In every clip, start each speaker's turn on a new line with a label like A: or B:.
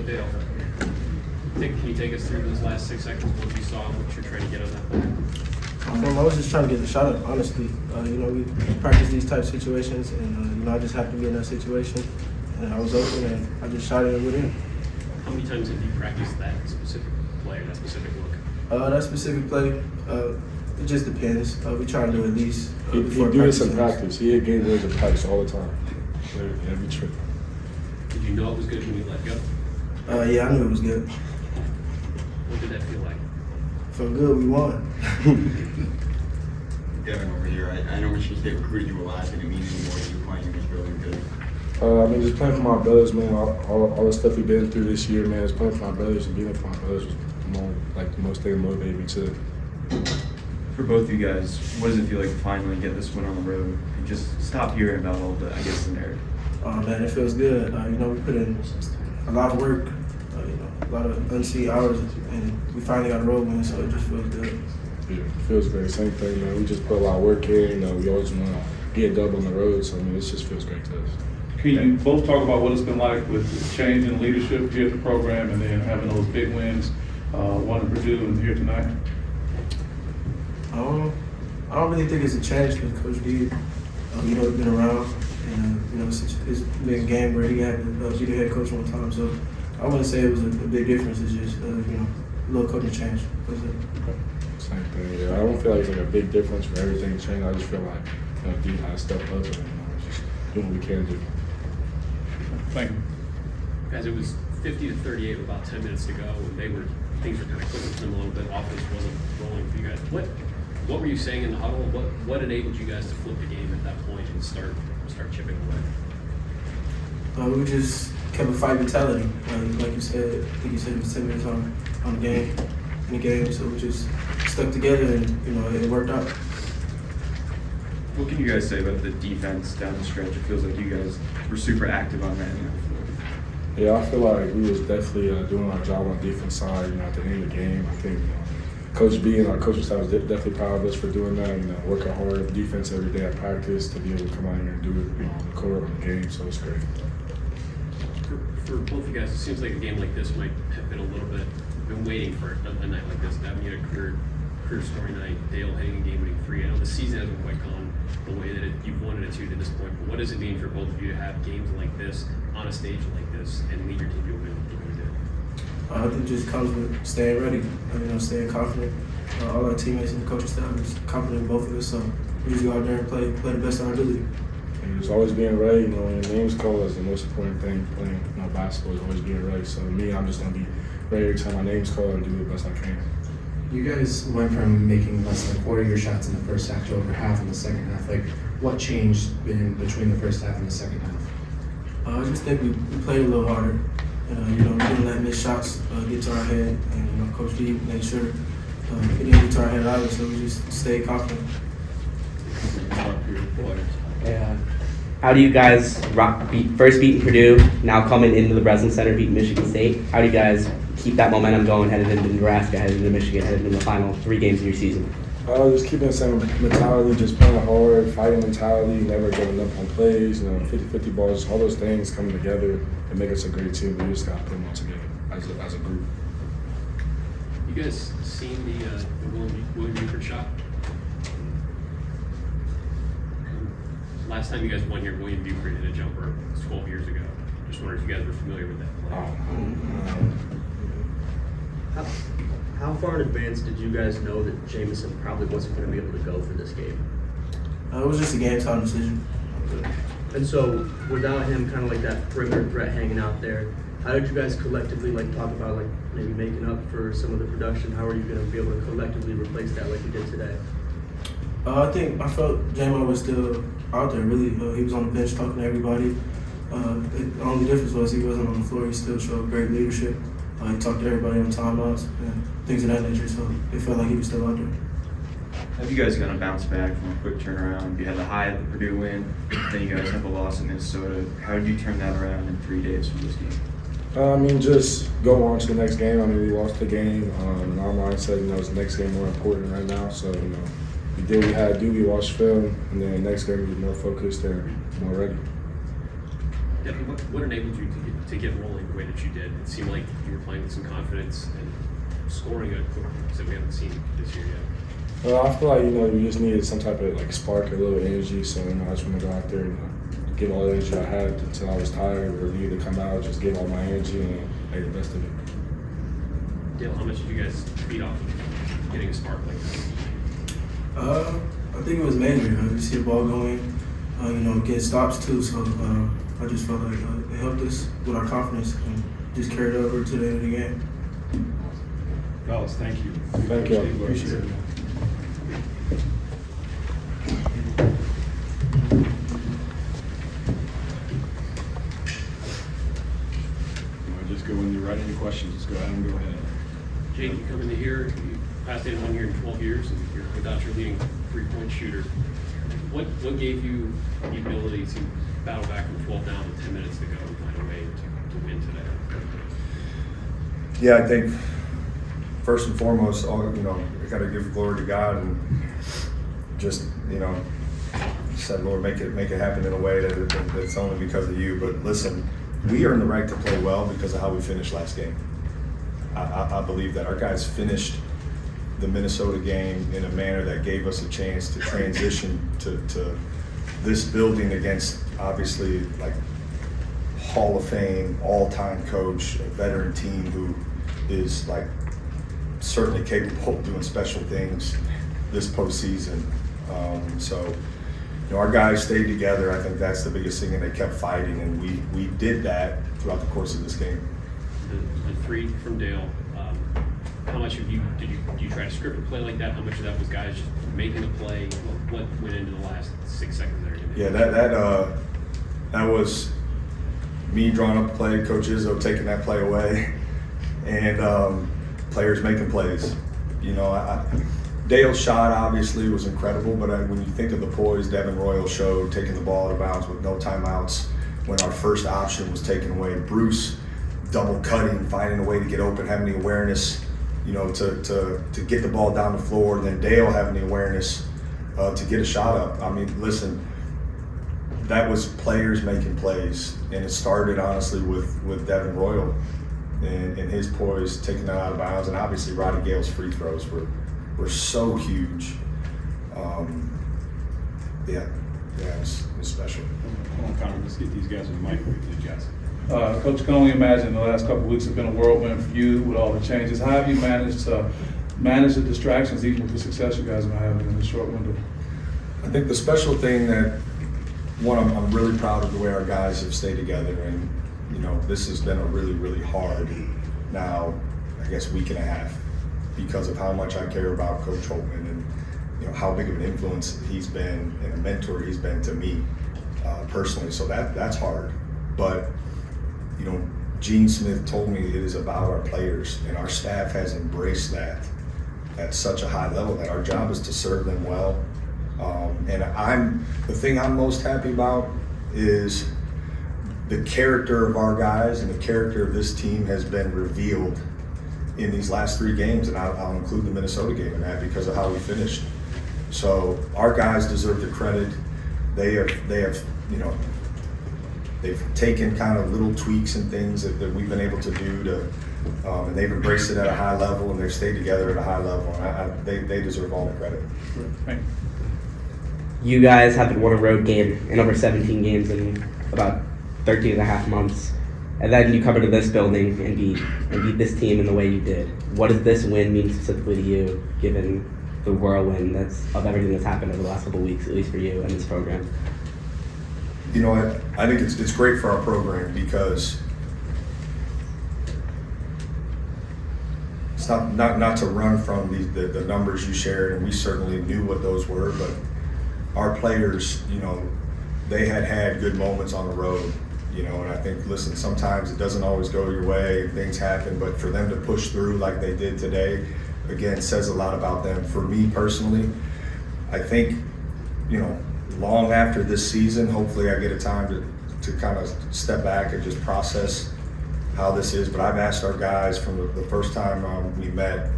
A: So Dale, can you take us through those last 6 seconds, what you saw, what you're trying to get on that play?
B: I was just trying to get the shot up, honestly. We practice these type of situations, and I just happened to be in that situation, and I was open, and I just shot it within.
A: How many times have you practiced that specific play or that specific look?
B: That specific play, it just depends. We try to do at least.
C: He do this in practice. He had game winners in practice all the time. Every trip.
A: Did you know it was good when you let go?
B: Yeah, I knew it was good.
A: What did that feel like?
B: Felt good. We won.
D: Devin over here, I know Michigan State recruited you a lot. Did it mean any more to you playing in this building today?
C: Just playing for my brothers, man. All the stuff we've been through this year, man. Just playing for my brothers and being there for my brothers was the most thing that motivated me to.
E: For both of you guys, what does it feel like to finally get this win on the road and just stop hearing about all the, the narrative?
B: Oh man, it feels good. We put in a lot of work, a lot of unseen hours, and we finally got a road win, so it just feels good.
C: Yeah, it feels great. Same thing, man. We just put a lot of work in. We always want to get a dub on the road, so it just feels great to us.
F: Can you both talk about what it's been like with the change in leadership here at the program and then having those big wins, one in Purdue and here tonight?
B: I don't really think it's a change because Coach D, he's been around, and it's been a game where he had to be the head coach one time. So I wouldn't say it was a big difference. It's just a little coaching change. That's it.
C: Same thing. Yeah, I don't feel like it's like a big difference for everything changed. I just feel like D has stepped up and just doing what we can do.
F: Thank you.
A: Guys, it was 50-38 with about 10 minutes to go, and things were kind of clicking for them a little bit. Offense wasn't rolling for you guys. What were you saying in the huddle? What enabled you guys to flip the game at that point and start chipping away?
B: We just kept a fight mentality. Like you said, I think you said it was 10 minutes on the game, in the game. So we just stuck together, and it worked out.
E: What can you guys say about the defense down the stretch? It feels like you guys were super active on that.
C: Yeah, I feel like we was definitely doing our job on the defense side. At the end of the game, I think Coach B and our coaching staff was definitely proud of us for doing that. Working hard on defense every day at practice to be able to come out here and do it on the court, on the game. So it's great.
A: For both of you guys, it seems like a game like this might have been a little bit. Been waiting for a night like this. Having you had a career story night. Dale hitting a game-winning 3. I know the season hasn't quite gone the way that you've wanted it to this point. But what does it mean for both of you to have games like this on a stage like this and lead your team to a win the way you did?
B: I think it just comes with staying ready, staying confident. All our teammates and the coaching staff is confident in both of us, so we just go out there and play the best of our ability.
C: And just always being ready, when your name's called is the most important thing playing basketball is always being ready. So me, I'm just going to be ready every time my name's called and do the best I can.
G: You guys went from making less than a quarter of your shots in the first half to over half in the second half. What changed in between the first half and the second half?
B: I just think we played a little harder. We didn't let missed shots get to our head, and Coach D made sure it didn't get to our head either, so we just stayed confident.
H: Yeah. How do you guys first beating Purdue, now coming into the Breslin Center beating Michigan State? How do you guys keep that momentum going headed into Nebraska, headed into Michigan, headed into the final 3 games of your season?
C: Just keeping the same mentality, just playing hard, fighting mentality, never giving up on plays, 50-50 balls, all those things coming together and make us a great team. We just got to put them all together as a group.
A: You guys seen the William Buford shot? Last time you guys won here, William Buford hit a jumper 12 years ago. Just wondering if you guys were familiar with that play.
I: How far in advance did you guys know that Jamison probably wasn't going to be able to go for this game?
B: It was just a game time decision.
I: And so, without him kind of like that perimeter threat hanging out there, how did you guys collectively talk about maybe making up for some of the production? How are you going to be able to collectively replace that like you did today?
B: I felt J-Mo was still out there, really. He was on the bench talking to everybody. The only difference was he wasn't on the floor. He still showed great leadership. He talked to everybody on timeouts and things of that nature, so it felt like he was still out there.
E: Have you guys got to bounce back from a quick turnaround? You had the high of the Purdue win, then you guys have a loss in Minnesota. How did you turn that around in 3 days from this game?
C: Just go on to the next game. We lost the game. In our mindset, it's the next game more important right now. So, we did what we had to do. We watched film, and then the next game we were more focused and more ready.
A: Devin, what enabled you to get rolling the way that you did? It seemed like you were playing with some confidence and scoring at quickness that we haven't seen this year yet.
C: Well, I feel like, you just needed some type of like spark, a little energy. So, I just want to go out there and give all the energy I had until I was tired or needed to come out, just give all my energy and make the best of it.
A: Dale, how much did you guys feed off of getting a spark like that?
B: I think it was mainly you see the ball going, get stops too. So I just felt like it helped us with our confidence and just carried over to the end of the game.
J: Fellas, thank you.
C: Thank you.
B: Appreciate it.
J: Just go when you're ready. Any questions? Just go ahead and go ahead.
A: Jake, you come into here, you passed in 1 year in 12 years, and you're without your leading three-point shooter. What gave you the ability to battle back from 12 down with 10 minutes to go and find a way to win today?
K: Yeah, I think first and foremost, we got to give glory to God and just, said, Lord, make it happen in a way that it's only because of you. But listen, we earned the right to play well because of how we finished last game. I believe that our guys finished the Minnesota game in a manner that gave us a chance to transition to this building against obviously like Hall of Fame, all-time coach, a veteran team who is like certainly capable of doing special things this postseason. Our guys stayed together. I think that's the biggest thing, and they kept fighting, and we did that throughout the course of this game.
A: The three from Dale, how much did you try to script a play like that? How much of that was guys just making a play? What went into the last 6 seconds there?
K: Yeah, that was me drawing up a play, Coach Izzo taking that play away, and players making plays. Dale's shot obviously was incredible, but when you think of the poise Devin Royal showed, taking the ball out of bounds with no timeouts when our first option was taken away, Bruce double cutting, finding a way to get open, having the awareness, to get the ball down the floor, and then Dale having the awareness to get a shot up. I mean, listen, that was players making plays, and it started honestly with Devin Royal and his poise, taking that out of bounds, and obviously Roddy Gale's free throws were so huge. It was special.
J: Come on, Connor, let's get these guys on the mic with you, Jackson.
F: Coach, I can only imagine the last couple of weeks have been a whirlwind for you with all the changes. How have you managed to manage the distractions, even with the success you guys are having in this short window?
K: I think the special thing that, I'm really proud of the way our guys have stayed together, and this has been a really, really hard now, I guess, week and a half because of how much I care about Coach Holtman and how big of an influence he's been and a mentor he's been to me personally. So that's hard, but Gene Smith told me it is about our players, and our staff has embraced that at such a high level that our job is to serve them well. And the thing I'm most happy about is the character of our guys and the character of this team has been revealed in these last 3 games, and I'll include the Minnesota game in that because of how we finished. So our guys deserve the credit. They've taken kind of little tweaks and things that we've been able to do and they've embraced it at a high level, and they've stayed together at a high level, and they deserve all the credit.
F: Thank you.
H: You guys haven't won a road game in over 17 games in about 13 and a half months. And then you come into this building and beat this team in the way you did. What does this win mean specifically to you, given the whirlwind of everything that's happened over the last couple of weeks, at least for you and this program?
K: I think it's great for our program because it's not to run from the numbers you shared, and we certainly knew what those were, but our players, they had good moments on the road. And I think, listen, sometimes it doesn't always go your way and things happen, but for them to push through like they did today, again, says a lot about them. For me personally, I think, long after this season, hopefully I get a time to kind of step back and just process how this is. But I've asked our guys from the first time we met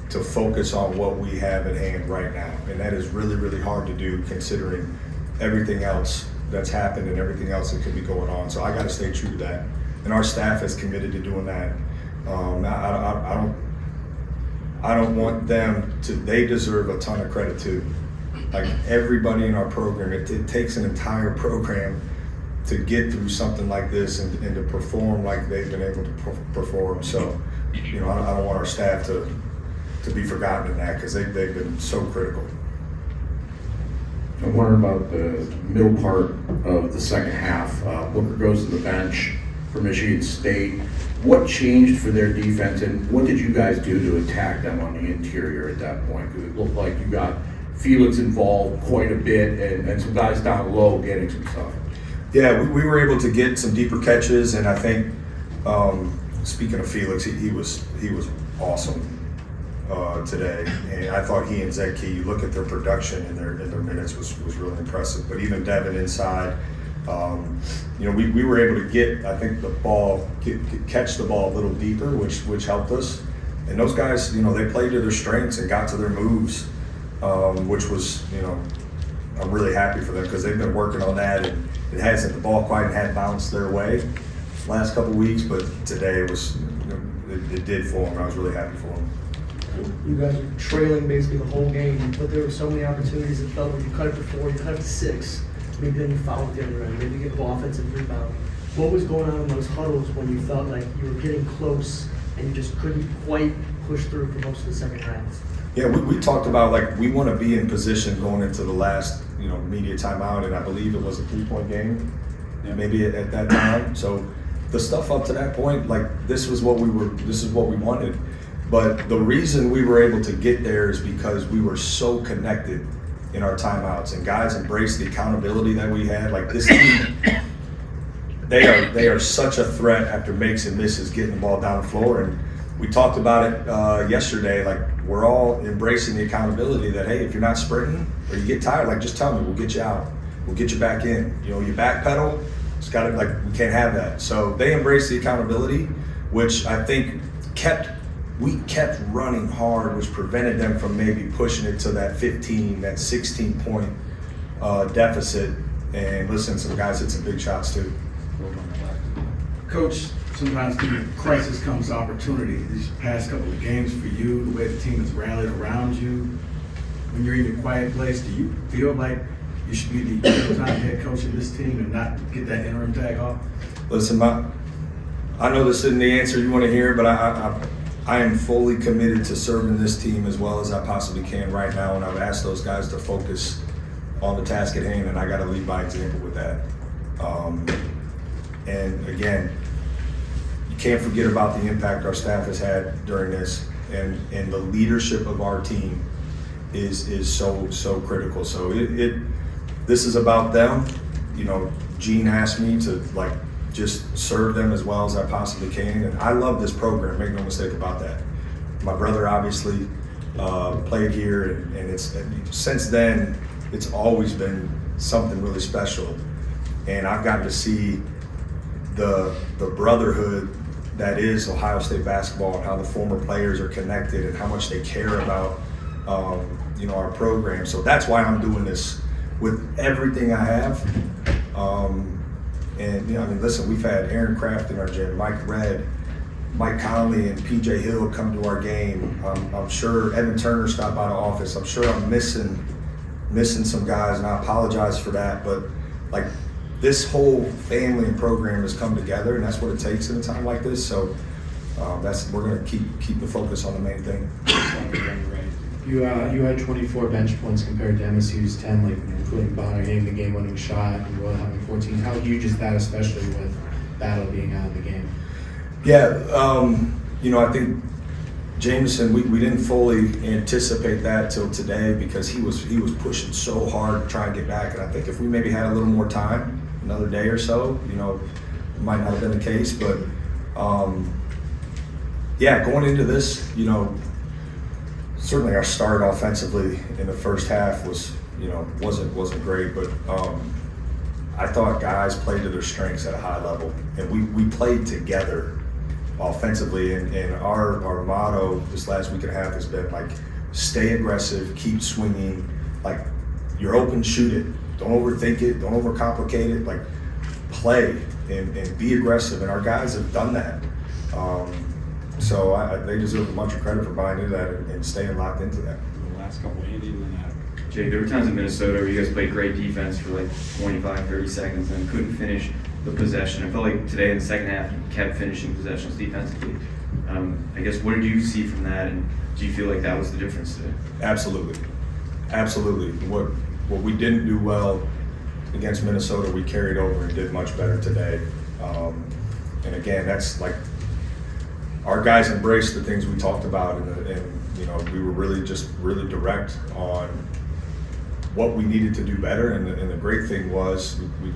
K: to focus on what we have at hand right now. And that is really, really hard to do considering everything else that's happened and everything else that could be going on. So I got to stay true to that, and our staff is committed to doing that. I don't want them to. They deserve a ton of credit too. Like everybody in our program, it takes an entire program to get through something like this and to perform like they've been able to perform. So, I don't want our staff to be forgotten in that, because they've been so critical.
L: I'm wondering about the middle part of the second half. Booker goes to the bench for Michigan State. What changed for their defense, and what did you guys do to attack them on the interior at that point? Because it looked like you got Felix involved quite a bit, and some guys down low getting some stuff.
K: Yeah, we were able to get some deeper catches, and I think, speaking of Felix, he was awesome today. And I thought he and Zedke, you look at their production and their minutes was really impressive. But even Devin inside, we were able to get, I think, the ball, catch the ball a little deeper, which helped us. And those guys, they played to their strengths and got to their moves, which was, I'm really happy for them, because they've been working on that, and the ball quite hadn't bounced their way last couple of weeks, but today was, it did for them. I was really happy for them.
I: You guys were trailing basically the whole game, but there were so many opportunities that felt like you cut it to 4, you cut it to 6. Maybe then you fouled at the other end, maybe you get an offensive rebound. What was going on in those huddles when you felt like you were getting close and you just couldn't quite push through for most of the second half?
K: Yeah, we talked about, like, we want to be in position going into the last, media timeout, and I believe it was a 3-point game, maybe at that time. So the stuff up to that point, like, this is what we wanted. But the reason we were able to get there is because we were so connected in our timeouts, and guys embraced the accountability that we had. Like, this team, they are such a threat after makes and misses getting the ball down the floor. And we talked about it yesterday. Like, we're all embracing the accountability that, hey, if you're not sprinting or you get tired, like, just tell me, we'll get you out, we'll get you back in. You backpedal, it's got to, like, we can't have that. So they embraced the accountability, which I think we kept running hard, which prevented them from maybe pushing it to that 15, that 16-point deficit. And listen, some guys hit some big shots too.
M: Coach, sometimes through crisis comes opportunity. These past couple of games for you, the way the team has rallied around you, when you're in your quiet place, do you feel like you should be the full-time head coach of this team and not get that interim tag off?
K: Listen, I know this isn't the answer you want to hear, but I am fully committed to serving this team as well as I possibly can right now, and I've asked those guys to focus on the task at hand, and I got to lead by example with that. And again, you can't forget about the impact our staff has had during this, and the leadership of our team is so critical. So this is about them. Gene asked me to, like, just serve them as well as I possibly can. And I love this program, make no mistake about that. My brother obviously played here, and since then, it's always been something really special. And I've gotten to see the brotherhood that is Ohio State basketball, and how the former players are connected and how much they care about our program. So that's why I'm doing this with everything I have. And listen, we've had Aaron Kraft in our gym, Mike Red, Mike Conley, and PJ Hill come to our game. I'm sure Evan Turner stopped by the office. I'm sure I'm missing some guys, and I apologize for that. But, like, this whole family and program has come together, and that's what it takes in a time like this. So we're going to keep the focus on the main thing.
G: You had 24 bench points compared to MSU's 10, like, including Bonner hitting the game-winning shot and Will having 14. How huge is that, especially with Battle being out of the game?
K: Yeah, I think Jameson, we didn't fully anticipate that till today, because he was pushing so hard to try and get back. And I think if we maybe had a little more time, another day or so, it might not have been the case. But going into this, certainly our start offensively in the first half wasn't great, but I thought guys played to their strengths at a high level, and we played together offensively. And our motto this last week and a half has been, like, stay aggressive, keep swinging, like, you're open, shoot it. don't overthink it, don't overcomplicate it. Like, play and be aggressive, and our guys have done that. So they deserve a bunch of credit for buying into that and staying locked into that.
J: The last couple, Andy, and then
E: Jake, there were times in Minnesota where you guys played great defense for like 25, 30 seconds and couldn't finish the possession. I felt like today in the second half, you kept finishing possessions defensively. I guess, what did you see from that, and do you feel like that was the difference today?
K: Absolutely. Absolutely. What we didn't do well against Minnesota, we carried over and did much better today. And again, that's like, our guys embraced the things we talked about, and you know, we were really direct on what we needed to do better. And the great thing was, we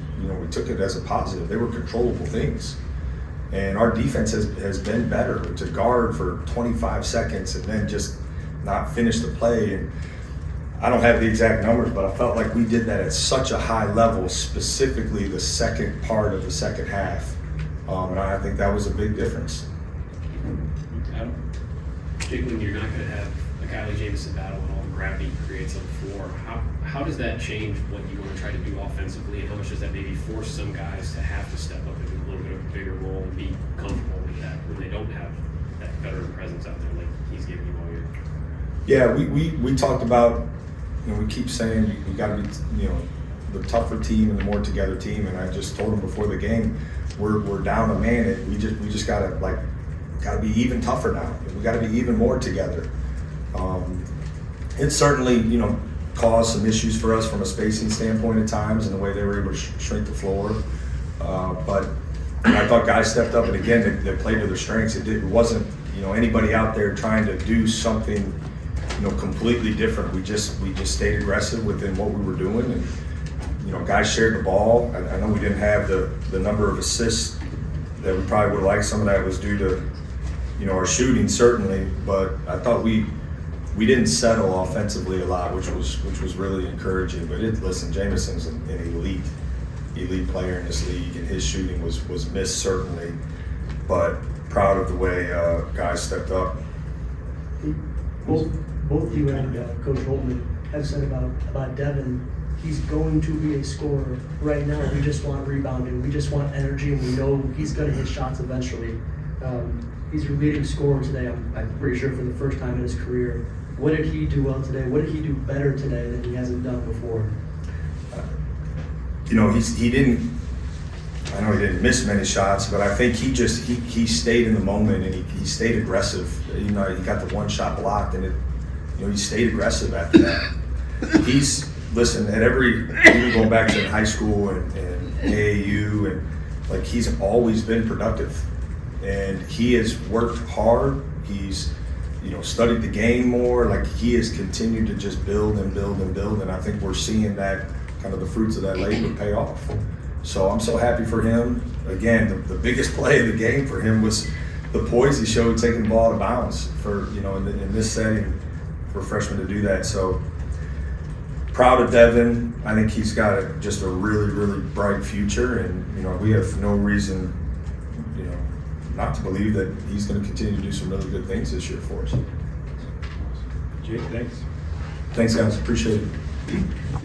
K: took it as a positive. They were controllable things, and our defense has been better to guard for 25 seconds and then just not finish the play. And I don't have the exact numbers, but I felt like we did that at such a high level, specifically the second part of the second half. And I think that was a big difference.
A: Adam? Jake, when you're not going to have a guy like Jamison battle and all the gravity he creates on the floor, how does that change what you want to try to do offensively, and how much does that maybe force some guys to have to step up into a little bit of a bigger role and be comfortable with that when they don't have that veteran presence out there like he's giving you all year?
K: Yeah, we talked about, we keep saying we got to be, the tougher team and the more together team. And I just told them before the game, we're down a man. We just got to be even tougher now. We got to be even more together. It certainly, caused some issues for us from a spacing standpoint at times, and the way they were able to shrink the floor. But I thought guys stepped up, and again, they played to their strengths. It wasn't, anybody out there trying to do something, completely different. We just stayed aggressive within what we were doing, and guys shared the ball. I know we didn't have the number of assists that we probably would have liked. Some of that was due to our shooting, certainly, but I thought we didn't settle offensively a lot, which was really encouraging. But listen, Jamison's an elite player in this league, and his shooting was missed certainly, but proud of the way guys stepped up.
I: Both you and Coach Holtman have said about Devin, he's going to be a scorer. Right now, we just want rebounding, we just want energy, and we know he's going to hit shots eventually. He's your leading scorer today, I'm pretty sure, for the first time in his career. What did he do well today? What did he do better today than he hasn't done before?
K: He didn't. I know he didn't miss many shots, but I think he stayed in the moment, and he stayed aggressive. He got the one shot blocked, and he stayed aggressive after that. Listen, even going back to high school and AAU, and he's always been productive, and he has worked hard. He's studied the game more. He has continued to just build and build and build, and I think we're seeing that kind of the fruits of that labor pay off. So I'm so happy for him. Again, the biggest play of the game for him was the poise he showed taking the ball out of bounds for in this setting for a freshman to do that. So proud of Devin. I think he's got just a really, really bright future, and we have no reason not to believe that he's going to continue to do some really good things this year for us.
J: Jake, thanks.
K: Thanks, guys. Appreciate it.